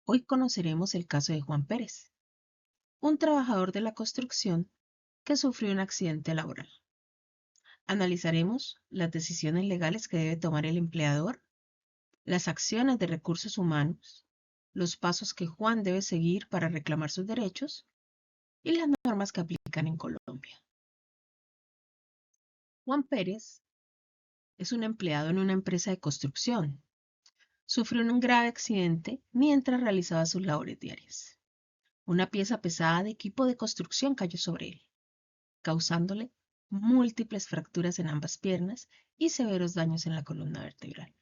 Hoy conoceremos el caso de Juan Pérez, un trabajador de la construcción que sufrió un accidente laboral. Analizaremos las decisiones legales que debe tomar el empleador, las acciones de recursos humanos, los pasos que Juan debe seguir para reclamar sus derechos y las normas que aplican en Colombia. Juan Pérez es un empleado en una empresa de construcción. Sufrió un grave accidente mientras realizaba sus labores diarias. Una pieza pesada de equipo de construcción cayó sobre él, causándole múltiples fracturas en ambas piernas y severos daños en la columna vertebral.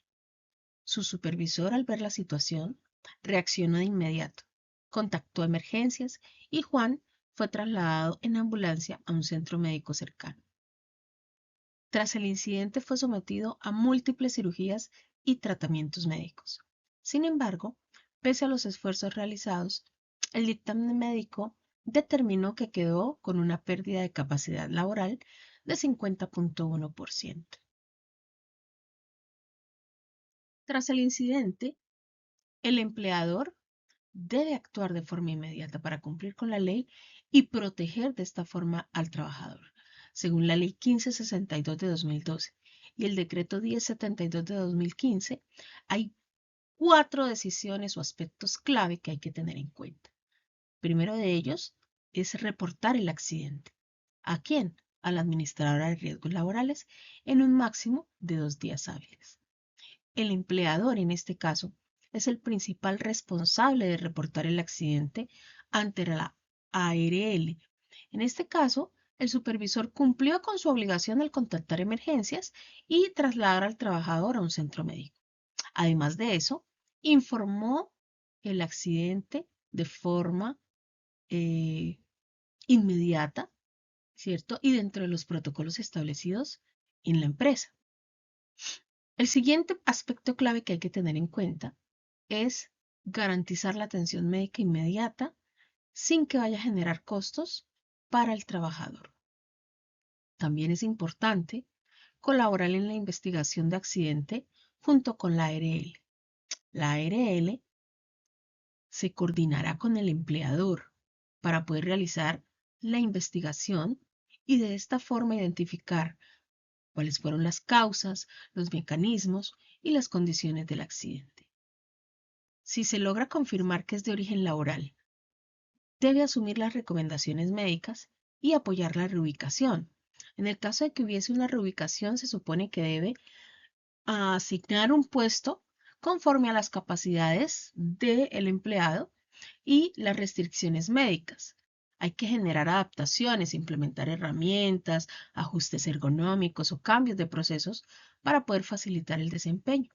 Su supervisor, al ver la situación, reaccionó de inmediato, contactó a emergencias y Juan fue trasladado en ambulancia a un centro médico cercano. Tras el incidente fue sometido a múltiples cirugías y tratamientos médicos. Sin embargo, pese a los esfuerzos realizados, el dictamen médico determinó que quedó con una pérdida de capacidad laboral de 50.1%. Tras el incidente, el empleador debe actuar de forma inmediata para cumplir con la ley y proteger de esta forma al trabajador, según la Ley 1562 de 2012 y el Decreto 1072 de 2015. Hay 4 decisiones o aspectos clave que hay que tener en cuenta. Primero de ellos es reportar el accidente. ¿A quién? A la administradora de riesgos laborales en un máximo de 2 días hábiles. El empleador, en este caso, es el principal responsable de reportar el accidente ante la ARL. En este caso, el supervisor cumplió con su obligación al contactar emergencias y trasladar al trabajador a un centro médico. Además de eso, informó el accidente de forma eh, inmediata, ¿cierto? Y dentro de los protocolos establecidos en la empresa. El siguiente aspecto clave que hay que tener en cuenta es garantizar la atención médica inmediata sin que vaya a generar costos para el trabajador. También es importante colaborar en la investigación de accidente junto con la ARL. La ARL se coordinará con el empleador para poder realizar la investigación y de esta forma identificar cuáles fueron las causas, los mecanismos y las condiciones del accidente. Si se logra confirmar que es de origen laboral, debe asumir las recomendaciones médicas y apoyar la reubicación. En el caso de que hubiese una reubicación, se supone que debe asignar un puesto conforme a las capacidades del empleado y las restricciones médicas. Hay que generar adaptaciones, implementar herramientas, ajustes ergonómicos o cambios de procesos para poder facilitar el desempeño.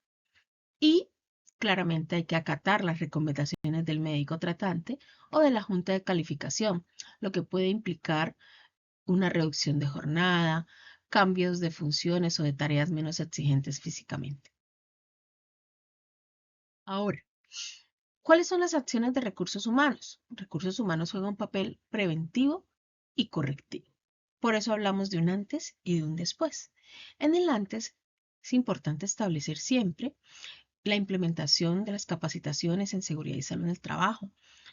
Y claramente hay que acatar las recomendaciones del médico tratante o de la junta de calificación, lo que puede implicar una reducción de jornada, cambios de funciones o de tareas menos exigentes físicamente. Ahora, ¿cuáles son las acciones de recursos humanos? Recursos humanos juegan un papel preventivo y correctivo. Por eso hablamos de un antes y de un después. En el antes es importante establecer siempre la implementación de las capacitaciones en seguridad y salud en el trabajo,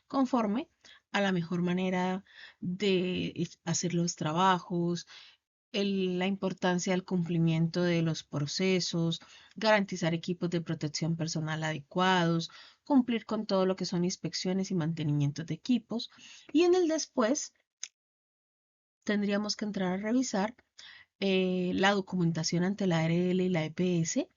conforme a la mejor manera de hacer los trabajos, la importancia del cumplimiento de los procesos, garantizar equipos de protección personal adecuados, cumplir con todo lo que son inspecciones y mantenimientos de equipos. Y en el después tendríamos que entrar a revisar la documentación ante la ARL y la EPS,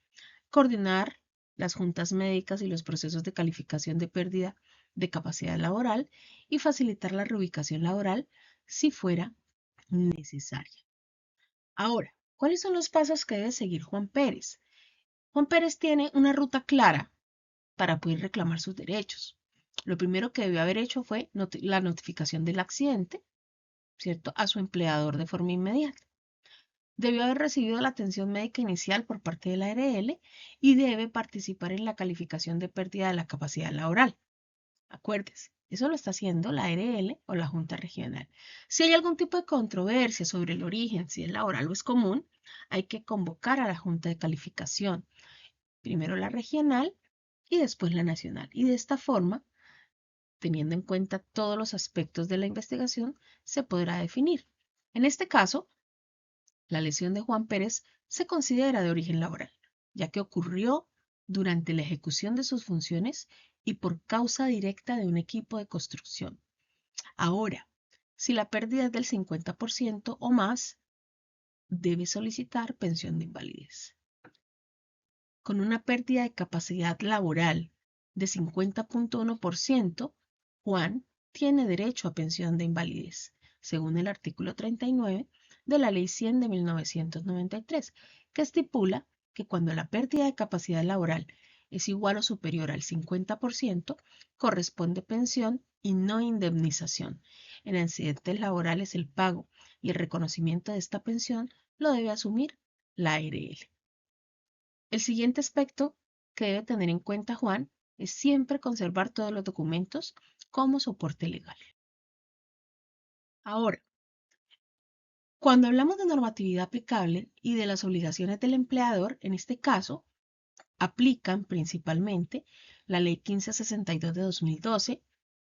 coordinar las juntas médicas y los procesos de calificación de pérdida de capacidad laboral y facilitar la reubicación laboral si fuera necesaria. Ahora, ¿cuáles son los pasos que debe seguir Juan Pérez? Juan Pérez tiene una ruta clara para poder reclamar sus derechos. Lo primero que debió haber hecho fue la notificación del accidente, ¿cierto?, a su empleador de forma inmediata. Debió haber recibido la atención médica inicial por parte de la ARL y debe participar en la calificación de pérdida de la capacidad laboral. Acuérdese, eso lo está haciendo la ARL o la Junta Regional. Si hay algún tipo de controversia sobre el origen, si es laboral o es común, hay que convocar a la Junta de Calificación, primero la regional y después la nacional. Y de esta forma teniendo en cuenta todos los aspectos de la investigación, se podrá definir. En este caso, la lesión de Juan Pérez se considera de origen laboral, ya que ocurrió durante la ejecución de sus funciones y por causa directa de un equipo de construcción. Ahora, si la pérdida es del 50% o más, debe solicitar pensión de invalidez. Con una pérdida de capacidad laboral de 50.1%, Juan tiene derecho a pensión de invalidez, según el artículo 39 de la Ley 100 de 1993, que estipula que cuando la pérdida de capacidad laboral es igual o superior al 50%, corresponde pensión y no indemnización. En accidentes laborales, el pago y el reconocimiento de esta pensión lo debe asumir la ARL. El siguiente aspecto que debe tener en cuenta Juan es siempre conservar todos los documentos como soporte legal. Ahora, cuando hablamos de normatividad aplicable y de las obligaciones del empleador, en este caso, aplican principalmente la Ley 1562 de 2012,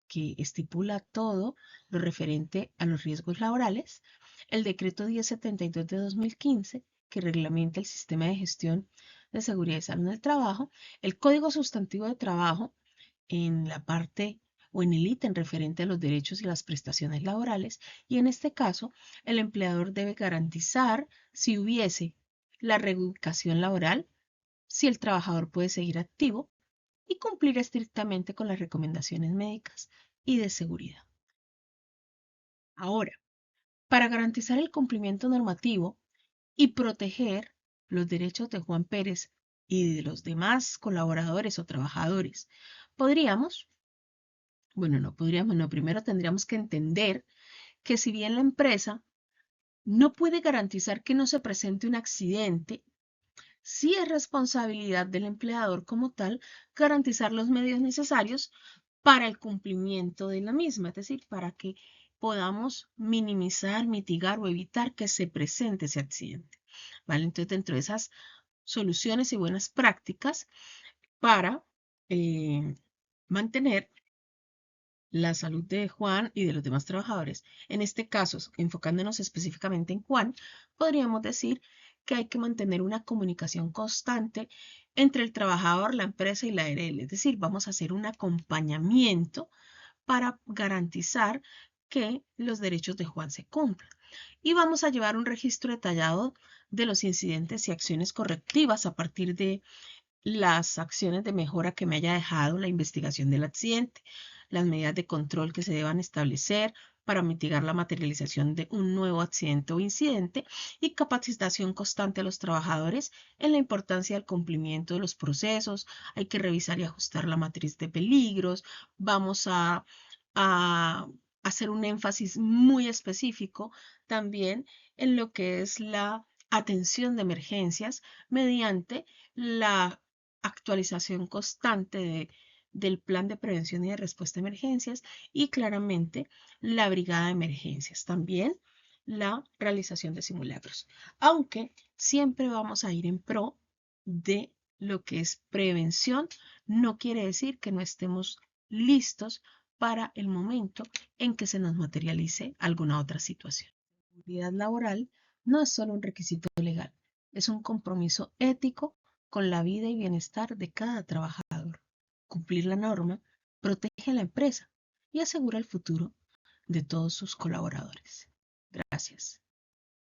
que estipula todo lo referente a los riesgos laborales, el Decreto 1072 de 2015, que reglamenta el sistema de gestión de seguridad y salud en el trabajo, el Código Sustantivo de Trabajo en la parte o en el ítem referente a los derechos y las prestaciones laborales, y en este caso, el empleador debe garantizar si hubiese la reubicación laboral, si el trabajador puede seguir activo y cumplir estrictamente con las recomendaciones médicas y de seguridad. Ahora, para garantizar el cumplimiento normativo y proteger los derechos de Juan Pérez y de los demás colaboradores o trabajadores, primero tendríamos que entender que si bien la empresa no puede garantizar que no se presente un accidente, sí es responsabilidad del empleador como tal garantizar los medios necesarios para el cumplimiento de la misma, es decir, para que podamos minimizar, mitigar o evitar que se presente ese accidente. ¿Vale? Entonces, dentro de esas soluciones y buenas prácticas para mantener la salud de Juan y de los demás trabajadores, en este caso, enfocándonos específicamente en Juan, podríamos decir que hay que mantener una comunicación constante entre el trabajador, la empresa y la ARL. Es decir, vamos a hacer un acompañamiento para garantizar que los derechos de Juan se cumplan. Y vamos a llevar un registro detallado de los incidentes y acciones correctivas a partir de las acciones de mejora que me haya dejado la investigación del accidente, las medidas de control que se deban establecer para mitigar la materialización de un nuevo accidente o incidente y capacitación constante a los trabajadores en la importancia del cumplimiento de los procesos. Hay que revisar y ajustar la matriz de peligros. Vamos a hacer un énfasis muy específico también en lo que es la atención de emergencias mediante la actualización constante del plan de prevención y de respuesta a emergencias y claramente la brigada de emergencias. También la realización de simulacros, aunque siempre vamos a ir en pro de lo que es prevención, no quiere decir que no estemos listos para el momento en que se nos materialice alguna otra situación. La seguridad laboral no es solo un requisito legal, es un compromiso ético con la vida y bienestar de cada trabajador. Cumplir la norma protege a la empresa y asegura el futuro de todos sus colaboradores. Gracias.